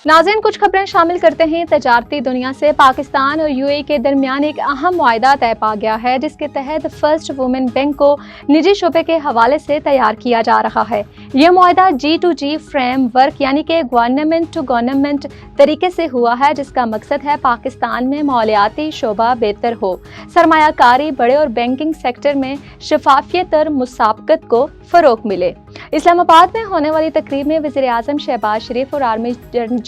नाज़रीन, कुछ खबरें शामिल करते हैं तजारती दुनिया से। पाकिस्तान और यूएई के दरमियान एक अहम मुआहदा तय पा गया है, जिसके तहत फर्स्ट वुमेन बैंक को निजी शोबे के हवाले से तैयार किया जा रहा है। यह मुआहदा G2G फ्रेम वर्क यानी कि गवर्नमेंट टू गवर्नमेंट तरीके से हुआ है, जिसका मकसद है पाकिस्तान में मालियाती शोबा बेहतर हो, सरमायाकारी बढ़े और बैंकिंग सेक्टर में शफाफियत और मुसाबकत को फ़रोग़ मिले। इस्लामाबाद में होने वाली तकरीब में वज़ीर आज़म शहबाज शरीफ और आर्मी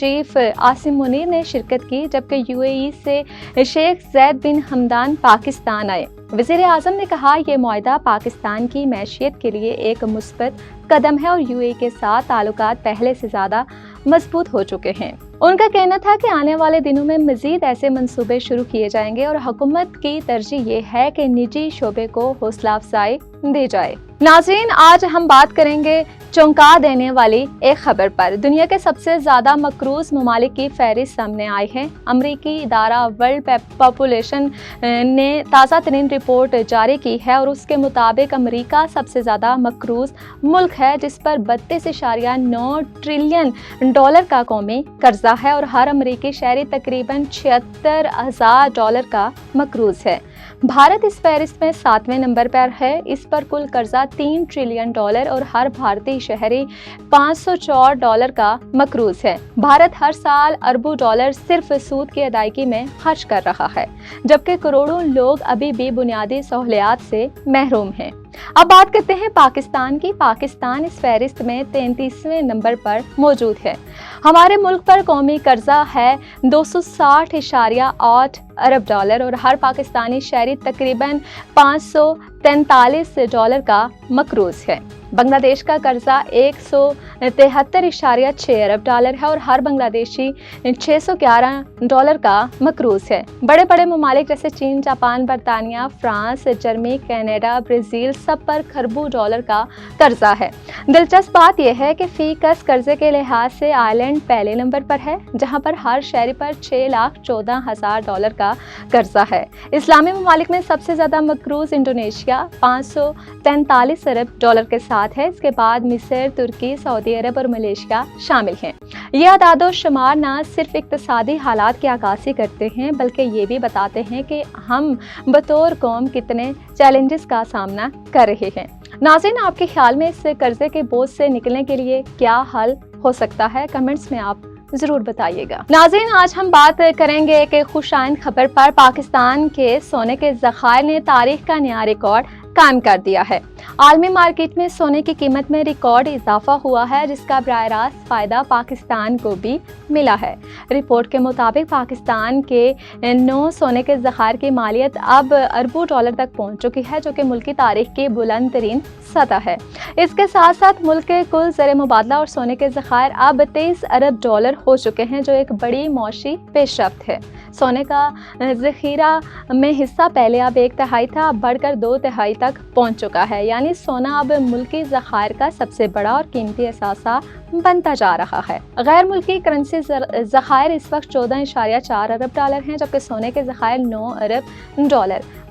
चीफ आसिम मुनीर ने शिरकत की, जबकि यूएई से शेख ज़ैद बिन हमदान पाकिस्तान आए। वज़ीर आज़म ने कहा, यह मुआहदा पाकिस्तान की मैशियत के लिए एक मुस्बत कदम है और यूएई के साथ ताल्लुकात पहले से ज़्यादा मजबूत हो चुके हैं। उनका कहना था कि आने वाले दिनों में मज़ीद ऐसे मंसूबे शुरू किए जाएंगे और हुकूमत की तरजीह ये है कि निजी शोबे को हौसला अफजाई दी जाए। नाज़रीन, आज हम बात करेंगे चौंका देने वाली एक खबर पर। दुनिया के सबसे ज़्यादा मकरूज ममालिक की फहरिस्त सामने आई है। अमरीकी इदारा वर्ल्ड पॉपुलेशन ने ताज़ा तरीन रिपोर्ट जारी की है और उसके मुताबिक अमरीका सबसे ज़्यादा मकरूज मुल्क है, जिस पर 32.9 ट्रिलियन डॉलर का कौमी कर्जा है और हर अमरीकी शहरी तकरीबन $76,000 का मकरूज है। भारत इस फहरिस्त में 7वें नंबर पर है। इस पर कुल कर्जा $3 ट्रिलियन और हर भारतीय शहरी $504 का मकरूज है। भारत हर साल अरबों डॉलर सिर्फ सूद की अदायगी में खर्च कर रहा है, जबकि करोड़ों लोग अभी भी बुनियादी सहूलियात से महरूम हैं। अब बात करते हैं पाकिस्तान की। पाकिस्तान इस फहरिस्त में 33वें नंबर पर मौजूद है। हमारे मुल्क पर कौमी कर्जा है $260.8 अरब और हर पाकिस्तानी शहरी तकरीबन $543 का मकरूज है। बांग्लादेश का कर्जा $173.6 अरब है और हर बांग्लादेशी $611 का मकरूज है। बड़े बड़े ममालिक जैसे चीन, जापान, बरतानिया, फ्रांस, जर्मनी, कनाडा, ब्राज़ील सब पर खरबों डॉलर का कर्जा है। दिलचस्प बात यह है कि फीकस कर्जे के लिहाज से आयरलैंड पहले नंबर पर है, जहां पर हर शहरी पर $6,14,000 का कर्जा है। इस्लामी ममालिक में सबसे ज़्यादा मकरूज इंडोनेशिया $543 अरब के साथ है। इसके बाद मिस्र, तुर्की, सऊदी अरब और मलेशिया शामिल हैं। ये अदादो शुमार न सिर्फ इक्तिसादी हालात की अक्कासी करते हैं, बल्कि ये भी बताते हैं कि हम बतौर कौम कितने चैलेंजेस का सामना कर रहे हैं। नाज़रीन, आपके ख्याल में इस कर्जे के बोझ से निकलने के लिए क्या हल हो सकता है? कमेंट्स में आप जरूर बताइएगा। नाज़रीन, आज हम बात करेंगे एक खुशाइन खबर पर। पाकिस्तान के सोने के ज़खायर ने तारीख का नया रिकॉर्ड कायम कर दिया है। आलमी मार्केट में सोने की कीमत में रिकॉर्ड इजाफा हुआ है, जिसका बराह रास्त फ़ायदा पाकिस्तान को भी मिला है। रिपोर्ट के मुताबिक पाकिस्तान के 9 सोने के ज़खायर की मालियत अब अरबों डॉलर तक पहुंच चुकी है, जो कि मुल्क की तारीख की बुलंद तरीन सतह है। इसके साथ साथ मुल्क के कुल ज़र मुबादला और सोने के ज़खायर अब $23 अरब हो चुके हैं, जो एक बड़ी मौशी पेशरफ्त है। सोने का ज़ख़ीरा में हिस्सा पहले अब 1/3 था, अब बढ़कर 2/3 तक पहुंच चुका है। यानी सोना अब मुल्की ज़खायर का सबसे बड़ा और कीमती असासा बनता जा रहा है। गैर मुल्की करेंसी ज़खायर इस वक्त $14.4 अरब हैं, जबकि सोने के ज़खायर $9 अरब।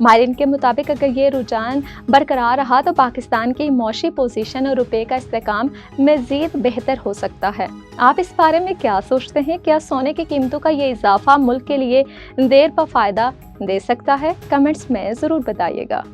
माहिरीन के मुताबिक अगर ये रुझान बरकरार रहा तो पाकिस्तान की मौशी पोजीशन और रुपये का इस्तेकाम मज़ीद बेहतर हो सकता है। आप इस बारे में क्या सोचते हैं? क्या सोने की कीमतों का ये इजाफा मुल्क के लिए देर पर फ़ायदा दे सकता है? कमेंट्स में ज़रूर बताइएगा।